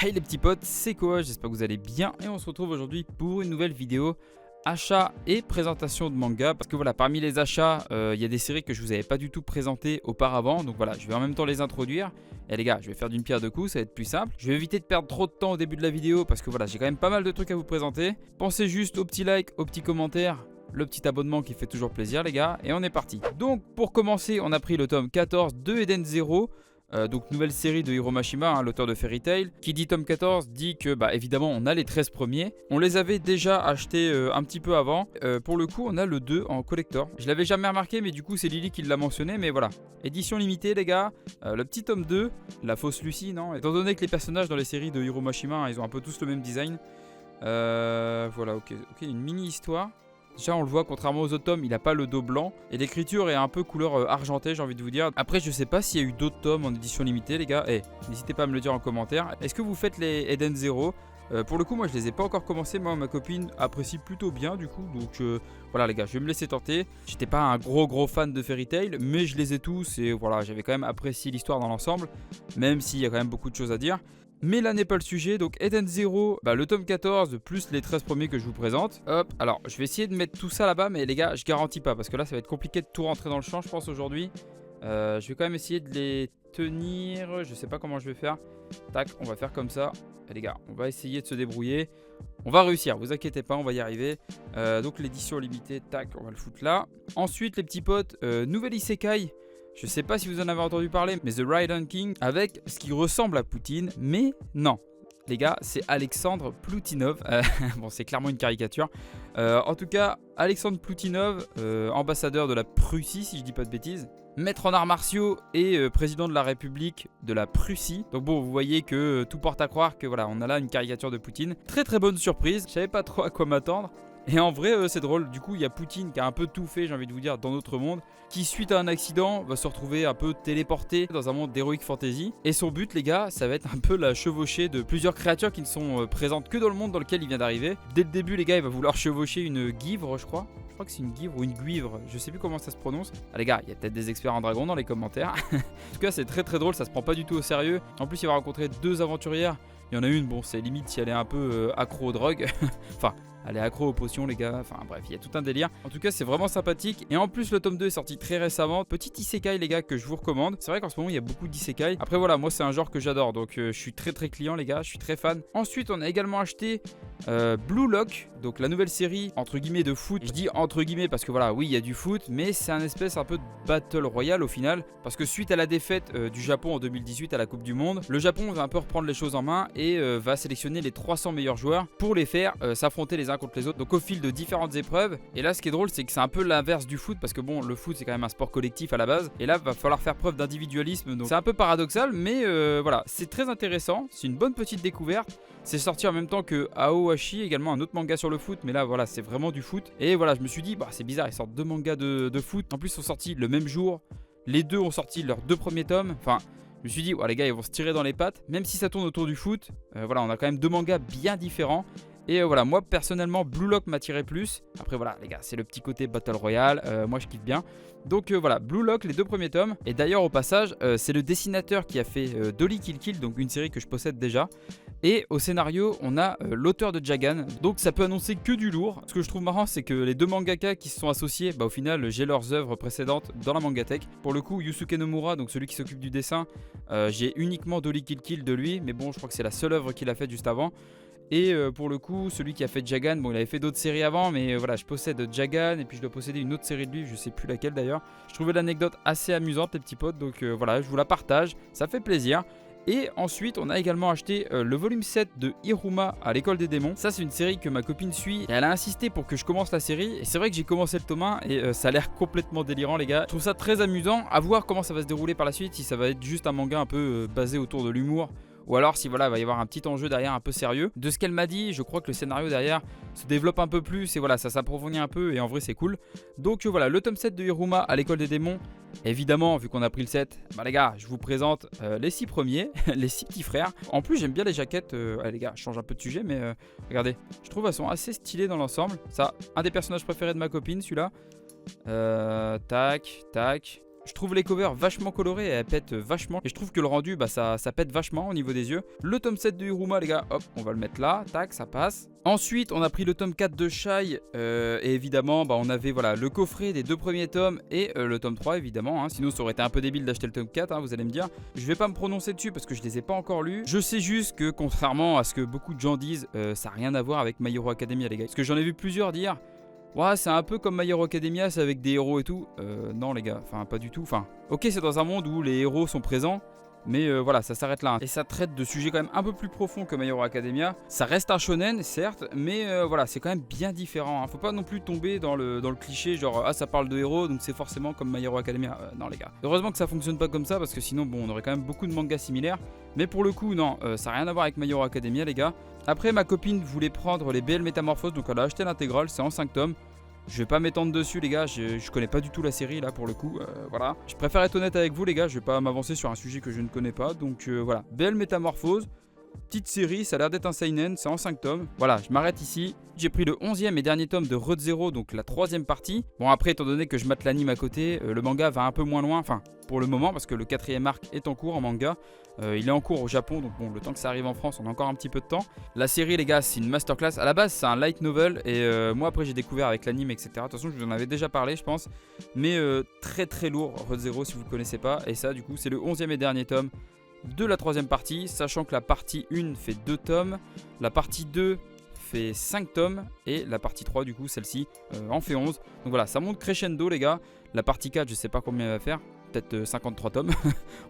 Hey les petits potes, c'est Koa, j'espère que vous allez bien et on se retrouve aujourd'hui pour une nouvelle vidéo achat et présentation de manga. Parce que voilà, parmi les achats, il y a des séries que je vous avais pas du tout présentées auparavant. Donc voilà, je vais en même temps les introduire. Et les gars, je vais faire d'une pierre deux coups, ça va être plus simple. Je vais éviter de perdre trop de temps au début de la vidéo parce que voilà, j'ai quand même pas mal de trucs à vous présenter. Pensez juste au petit like, au petit commentaire, le petit abonnement qui fait toujours plaisir les gars. Et on est parti. Donc pour commencer, on a pris le tome 14 de Eden Zero. Donc nouvelle série de Hiro Mashima, hein, l'auteur de Fairy Tail. Qui dit tome 14 dit que bah évidemment on a les 13 premiers. On les avait déjà achetés un petit peu avant. Pour le coup on a le 2 en collector. Je l'avais jamais remarqué mais du coup c'est Lily qui l'a mentionné. Mais voilà, édition limitée les gars. Le petit tome 2, la fausse Lucie non. Étant donné que les personnages dans les séries de Hiro Mashima hein, ils ont un peu tous le même design. Voilà ok, une mini histoire. Déjà on le voit, contrairement aux autres tomes, il n'a pas le dos blanc. Et l'écriture est un peu couleur argentée, j'ai envie de vous dire. Après je sais pas s'il y a eu d'autres tomes en édition limitée les gars. N'hésitez pas à me le dire en commentaire. Est-ce que vous faites les Eden Zero? Pour le coup moi je les ai pas encore commencé. Moi ma copine apprécie plutôt bien du coup. Donc voilà les gars, je vais me laisser tenter. J'étais pas un gros fan de Fairy Tail, mais je les ai tous. Et voilà, j'avais quand même apprécié l'histoire dans l'ensemble. Même s'il y a quand même beaucoup de choses à dire. Mais là n'est pas le sujet, donc Eden Zero, le tome 14 plus les 13 premiers que je vous présente. Hop, alors je vais essayer de mettre tout ça là-bas, mais les gars, je garantis pas, parce que là ça va être compliqué de tout rentrer dans le champ, je pense, aujourd'hui. Je vais quand même essayer de les tenir, je sais pas comment je vais faire. Tac, on va faire comme ça. Et les gars, on va essayer de se débrouiller. On va réussir, vous inquiétez pas, on va y arriver. Donc l'édition limitée, tac, on va le foutre là. Ensuite les petits potes, nouvelle Isekai. Je sais pas si vous en avez entendu parler, mais The Raiden King avec ce qui ressemble à Poutine, mais non. Les gars, c'est Alexandre Ploutinov. Bon, c'est clairement une caricature. En tout cas, Alexandre Ploutinov, ambassadeur de la Prussie, si je dis pas de bêtises. Maître en arts martiaux et président de la République de la Prussie. Donc bon, vous voyez que tout porte à croire que voilà, on a là une caricature de Poutine. Très bonne surprise. Je savais pas trop à quoi m'attendre. Et en vrai, c'est drôle. Du coup, il y a Poutine qui a un peu tout fait, j'ai envie de vous dire, dans notre monde, qui suite à un accident va se retrouver un peu téléporté dans un monde d'heroic fantasy. Et son but, les gars, ça va être un peu la chevauchée de plusieurs créatures qui ne sont présentes que dans le monde dans lequel il vient d'arriver. Dès le début, les gars, il va vouloir chevaucher une guivre, je crois. Je crois que c'est une guivre ou une guivre, je sais plus comment ça se prononce. Ah les gars, il y a peut-être des experts en dragon dans les commentaires. En tout cas, c'est très drôle, ça se prend pas du tout au sérieux. En plus, il va rencontrer deux aventurières. Il y en a une, bon, c'est limite si elle est un peu accro aux drogues. Enfin, elle est accro aux potions les gars, enfin bref, il y a tout un délire. En tout cas c'est vraiment sympathique. Et en plus le tome 2 est sorti très récemment. Petit isekai les gars que je vous recommande. C'est vrai qu'en ce moment il y a beaucoup d'isekai. Après voilà, moi c'est un genre que j'adore. Donc je suis très client les gars, je suis très fan. Ensuite on a également acheté Blue Lock. Donc la nouvelle série entre guillemets de foot. Je dis entre guillemets parce que voilà, oui il y a du foot. Mais c'est un espèce un peu de battle royale au final. Parce que suite à la défaite du Japon en 2018 à la Coupe du Monde, le Japon va un peu reprendre les choses en main. Et va sélectionner les 300 meilleurs joueurs pour les faire s'affronter les uns contre les autres, donc au fil de différentes épreuves. Et là ce qui est drôle c'est que c'est un peu l'inverse du foot, parce que bon le foot c'est quand même un sport collectif à la base, et là va falloir faire preuve d'individualisme, donc c'est un peu paradoxal, mais voilà, c'est très intéressant, c'est une bonne petite découverte. C'est sorti en même temps que Aohashi, également un autre manga sur le foot, mais là voilà c'est vraiment du foot. Et voilà, je me suis dit bah c'est bizarre, ils sortent deux mangas de foot, en plus ils sont sortis le même jour, les deux ont sorti leurs deux premiers tomes, enfin je me suis dit, ouais, les gars, ils vont se tirer dans les pattes. Même si ça tourne autour du foot, voilà, on a quand même deux mangas bien différents. Et voilà, moi personnellement, Blue Lock m'attirait plus. Après voilà, les gars, c'est le petit côté Battle Royale. Moi, je kiffe bien. Donc voilà, Blue Lock, les deux premiers tomes. Et d'ailleurs, au passage, c'est le dessinateur qui a fait Dolly Kill Kill, donc une série que je possède déjà. Et au scénario, on a l'auteur de Jagan. Donc ça peut annoncer que du lourd. Ce que je trouve marrant, c'est que les deux mangaka qui se sont associés, au final, j'ai leurs œuvres précédentes dans la mangatech. Pour le coup, Yusuke Nomura, donc celui qui s'occupe du dessin, j'ai uniquement Dolly Kill Kill de lui. Mais bon, je crois que c'est la seule œuvre qu'il a faite juste avant. Et pour le coup, celui qui a fait Jagan, bon il avait fait d'autres séries avant, mais voilà, je possède Jagan et puis je dois posséder une autre série de lui, je sais plus laquelle d'ailleurs. Je trouvais l'anecdote assez amusante les petits potes, donc voilà, je vous la partage, ça fait plaisir. Et ensuite, on a également acheté le volume 7 de Iruma à l'école des démons. Ça, c'est une série que ma copine suit. Et elle a insisté pour que je commence la série. Et c'est vrai que j'ai commencé le tome 1 et ça a l'air complètement délirant, les gars. Je trouve ça très amusant. À voir comment ça va se dérouler par la suite. Si ça va être juste un manga un peu basé autour de l'humour. Ou alors si voilà, il va y avoir un petit enjeu derrière un peu sérieux. De ce qu'elle m'a dit, je crois que le scénario derrière se développe un peu plus. Et voilà, ça s'approfondit un peu. Et en vrai, c'est cool. Donc voilà, le tome 7 de Iruma à l'école des démons. Évidemment, vu qu'on a pris le 7, les gars, je vous présente les 6 premiers, les 6 petits frères. En plus, j'aime bien les jaquettes. Les gars, je change un peu de sujet, mais regardez, je trouve elles sont assez stylées dans l'ensemble. Ça, un des personnages préférés de ma copine, celui-là. Tac. Je trouve les covers vachement colorées et elles pètent vachement. Et je trouve que le rendu, bah ça pète vachement au niveau des yeux. Le tome 7 de Hiruma, les gars, hop, on va le mettre là. Tac, ça passe. Ensuite, on a pris le tome 4 de Shai. Et évidemment, bah, on avait voilà, le coffret des 2 premiers tomes et le tome 3, évidemment. Hein. Sinon, ça aurait été un peu débile d'acheter le tome 4, hein, vous allez me dire. Je vais pas me prononcer dessus parce que je les ai pas encore lus. Je sais juste que, contrairement à ce que beaucoup de gens disent, ça n'a rien à voir avec My Hero Academia, les gars. Parce que j'en ai vu plusieurs dire. Ouais, c'est un peu comme My Hero Academia, c'est avec des héros et tout. Non, les gars, enfin, pas du tout. Enfin, ok, c'est dans un monde où les héros sont présents. Mais voilà, ça s'arrête là. Et ça traite de sujets quand même un peu plus profonds que My Hero Academia. Ça reste un shonen, certes, mais voilà, c'est quand même bien différent. Hein. Faut pas non plus tomber dans le cliché, genre, ah, ça parle de héros, donc c'est forcément comme My Hero Academia. Non, les gars. Heureusement que ça fonctionne pas comme ça, parce que sinon, bon, on aurait quand même beaucoup de mangas similaires. Mais pour le coup, non, ça n'a rien à voir avec My Hero Academia, les gars. Après, ma copine voulait prendre les BL Métamorphose, donc elle a acheté l'intégrale, c'est en 5 tomes. Je vais pas m'étendre dessus, les gars, je connais pas du tout la série là pour le coup, voilà. Je préfère être honnête avec vous, les gars, je vais pas m'avancer sur un sujet que je ne connais pas, donc voilà. BL Métamorphose, petite série, ça a l'air d'être un seinen, c'est en 5 tomes. Voilà, je m'arrête ici. J'ai pris le 11e et dernier tome de Re:Zero, donc la 3e partie. Bon, après, étant donné que je mate l'anime à côté, le manga va un peu moins loin, enfin, pour le moment, parce que le 4e arc est en cours en manga. Il est en cours au Japon, donc bon, le temps que ça arrive en France, on a encore un petit peu de temps. La série, les gars, c'est une masterclass. À la base, c'est un light novel, et moi, après, j'ai découvert avec l'anime, etc. De toute façon, je vous en avais déjà parlé, je pense. Mais très très lourd, Re:Zero, si vous ne le connaissez pas. Et ça, du coup, c'est le 11e et dernier tome de la 3e partie, sachant que la partie 1 fait 2 tomes, la partie 2 fait 5 tomes et la partie 3 du coup celle-ci en fait 11. Donc voilà, ça monte crescendo, les gars. La partie 4, je sais pas combien elle va faire, peut-être 53 tomes,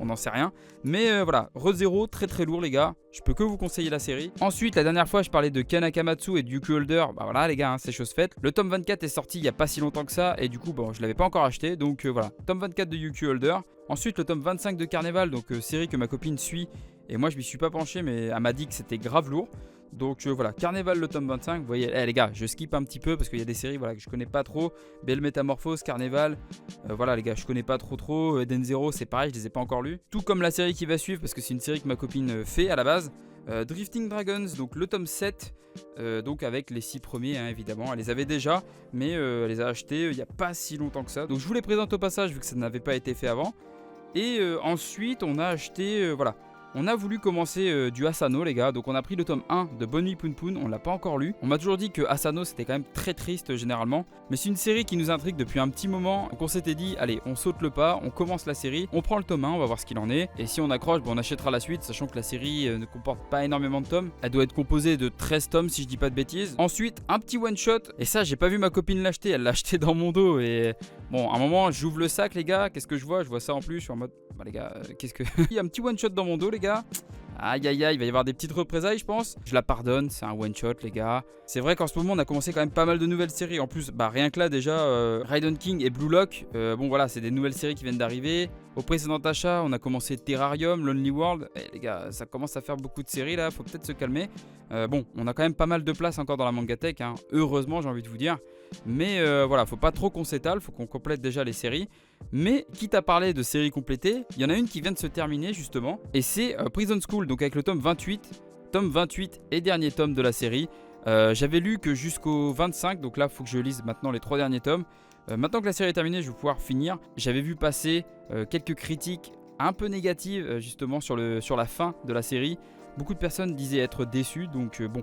on n'en sait rien. Mais voilà, Re:Zero, très très lourd, les gars. Je peux que vous conseiller la série. Ensuite, la dernière fois, je parlais de Ken Akamatsu et de Yuki Holder. Bah voilà, les gars, hein, c'est chose faite. Le tome 24 est sorti il y a pas si longtemps que ça. Et du coup, bon, je l'avais pas encore acheté. Donc voilà, tome 24 de Yuki Holder. Ensuite, le tome 25 de Carnival, donc série que ma copine suit. Et moi, je m'y suis pas penché, mais elle m'a dit que c'était grave lourd. Donc voilà, Carnival, le tome 25. Vous voyez, les gars, je skip un petit peu parce qu'il y a des séries voilà, que je connais pas trop. BL Métamorphose, Carnival. Voilà, les gars, je connais pas trop. Eden Zero, c'est pareil, je les ai pas encore lus. Tout comme la série qui va suivre, parce que c'est une série que ma copine fait à la base. Drifting Dragons, donc le tome 7, donc avec les 6 premiers, hein, évidemment. Elle les avait déjà, mais elle les a achetés il n'y a pas si longtemps que ça. Donc je vous les présente au passage, vu que ça n'avait pas été fait avant. Et ensuite, on a acheté, voilà. On a voulu commencer du Asano, les gars. Donc on a pris le tome 1 de Bonne Nuit Poun Poun. On l'a pas encore lu. On m'a toujours dit que Asano c'était quand même très triste généralement. Mais c'est une série qui nous intrigue depuis un petit moment. Donc on s'était dit, allez, on saute le pas, on commence la série, on prend le tome 1, on va voir ce qu'il en est. Et si on accroche, bon, on achètera la suite, sachant que la série ne comporte pas énormément de tomes. Elle doit être composée de 13 tomes si je dis pas de bêtises. Ensuite, un petit one shot. Et ça, j'ai pas vu ma copine l'acheter. Elle l'a acheté dans mon dos. Et bon, à un moment, j'ouvre le sac, les gars. Qu'est-ce que je vois? Je vois ça en plus. Je suis en mode, bah les gars, qu'est-ce que. Il y a un petit one shot dans mon dos, les gars. Aïe aïe aïe, il va y avoir des petites représailles, je pense. Je la pardonne, c'est un one shot, les gars. C'est vrai qu'en ce moment on a commencé quand même pas mal de nouvelles séries. En plus, bah rien que là déjà, Raiden King et Blue Lock, bon voilà, c'est des nouvelles séries qui viennent d'arriver. Au précédent achat, on a commencé Terrarium, Lonely World. Les gars, ça commence à faire beaucoup de séries là, faut peut-être se calmer. Bon, on a quand même pas mal de place encore dans la mangatech, hein. Heureusement, j'ai envie de vous dire. Mais voilà, faut pas trop qu'on s'étale, faut qu'on complète déjà les séries. Mais quitte à parler de séries complétées, il y en a une qui vient de se terminer justement. Et c'est Prison School, donc avec le tome 28 et dernier tome de la série. J'avais lu que jusqu'au 25, donc là il faut que je lise maintenant les 3 derniers tomes. Maintenant que la série est terminée, je vais pouvoir finir. J'avais vu passer quelques critiques un peu négatives justement sur la fin de la série. Beaucoup de personnes disaient être déçues, donc bon...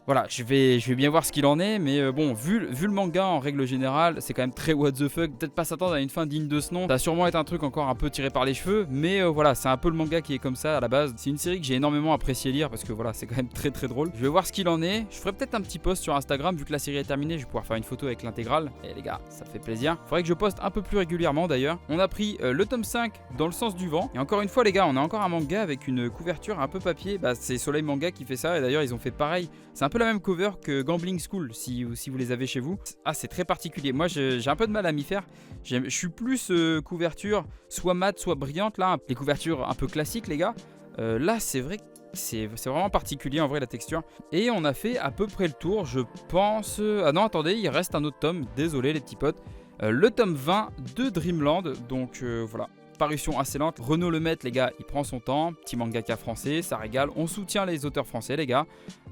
Voilà, je vais bien voir ce qu'il en est, mais bon, vu le manga en règle générale, c'est quand même très what the fuck. Peut-être pas s'attendre à une fin digne de ce nom. Ça va sûrement être un truc encore un peu tiré par les cheveux, mais voilà, c'est un peu le manga qui est comme ça à la base. C'est une série que j'ai énormément apprécié lire parce que voilà, c'est quand même très très drôle. Je vais voir ce qu'il en est. Je ferai peut-être un petit post sur Instagram, vu que la série est terminée, je vais pouvoir faire une photo avec l'intégrale. Et les gars, ça fait plaisir. Faudrait que je poste un peu plus régulièrement d'ailleurs. On a pris le tome 5 dans le sens du vent. Et encore une fois, les gars, on a encore un manga avec une couverture un peu papier. Bah, c'est Soleil Manga qui fait ça, et d'ailleurs, ils ont fait pareil. C'est un peu la même cover que Gambling School, si vous les avez chez vous. Ah, c'est très particulier. Moi, j'ai un peu de mal à m'y faire. Je suis plus couverture soit mat, soit brillante. Là, les couvertures un peu classiques, les gars. Là, c'est vrai que c'est vraiment particulier en vrai la texture. Et on a fait à peu près le tour, je pense. Ah non, attendez, il reste un autre tome. Désolé les petits potes. Le tome 20 de Dreamland. Donc voilà. parution assez lente. Renaud Lemaitre, les gars, il prend son temps. Petit mangaka français, ça régale. On soutient les auteurs français, les gars.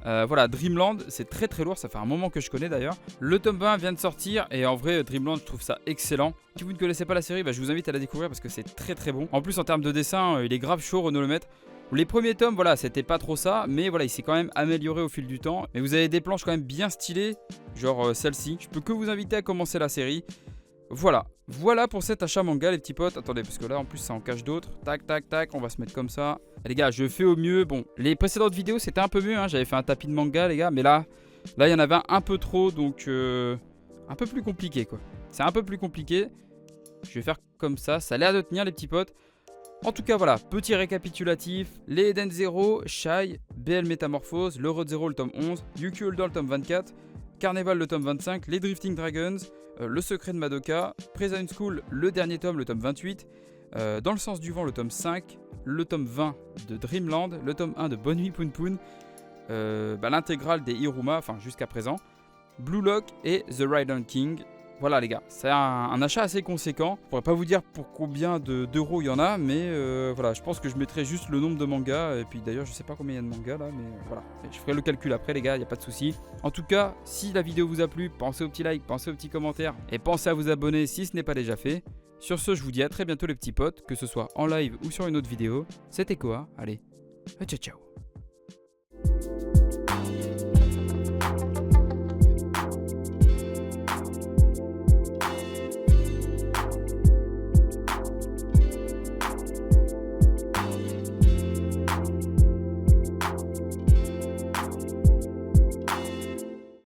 Voilà, Dreamland, c'est très très lourd. Ça fait un moment que je connais d'ailleurs. Le tome 20 vient de sortir et en vrai, Dreamland, je trouve ça excellent. Si vous ne connaissez pas la série, bah, je vous invite à la découvrir parce que c'est très très bon. En plus, en termes de dessin, il est grave chaud, Renaud Lemaitre. Les premiers tomes, voilà, c'était pas trop ça, mais voilà, il s'est quand même amélioré au fil du temps. Mais vous avez des planches quand même bien stylées, genre celle-ci. Je peux que vous inviter à commencer la série. Voilà, voilà pour cet achat manga, les petits potes. Attendez, parce que là, en plus, ça en cache d'autres. Tac, tac, tac, on va se mettre comme ça. Et les gars, je fais au mieux. Bon, les précédentes vidéos, c'était un peu mieux, hein. J'avais fait un tapis de manga, les gars, mais là, il y en avait un peu trop, donc un peu plus compliqué, quoi. C'est un peu plus compliqué. Je vais faire comme ça a l'air de tenir, les petits potes. En tout cas, voilà, petit récapitulatif. Les Eden Zero, Shy, BL Métamorphose, le Road Zero, le tome 11, Yuki Holder, le tome 24, Carnival, le tome 25, les Drifting Dragons, le Secret de Madoka, Prison School, le dernier tome, le tome 28, Dans le sens du vent, le tome 5, le tome 20 de Dreamland, le tome 1 de Bonne Nuit Poun Poun, l'intégrale des Iruma, enfin jusqu'à présent, Blue Lock et The Ride King. Voilà les gars, c'est un achat assez conséquent. Je pourrais pas vous dire pour combien d'euros il y en a, mais voilà, je pense que je mettrai juste le nombre de mangas. Et puis d'ailleurs, je sais pas combien il y a de mangas là, mais voilà. Je ferai le calcul après les gars, il n'y a pas de souci. En tout cas, si la vidéo vous a plu, pensez au petit like, pensez au petit commentaire et pensez à vous abonner si ce n'est pas déjà fait. Sur ce, je vous dis à très bientôt les petits potes, que ce soit en live ou sur une autre vidéo. C'était Koa, allez, ciao ciao.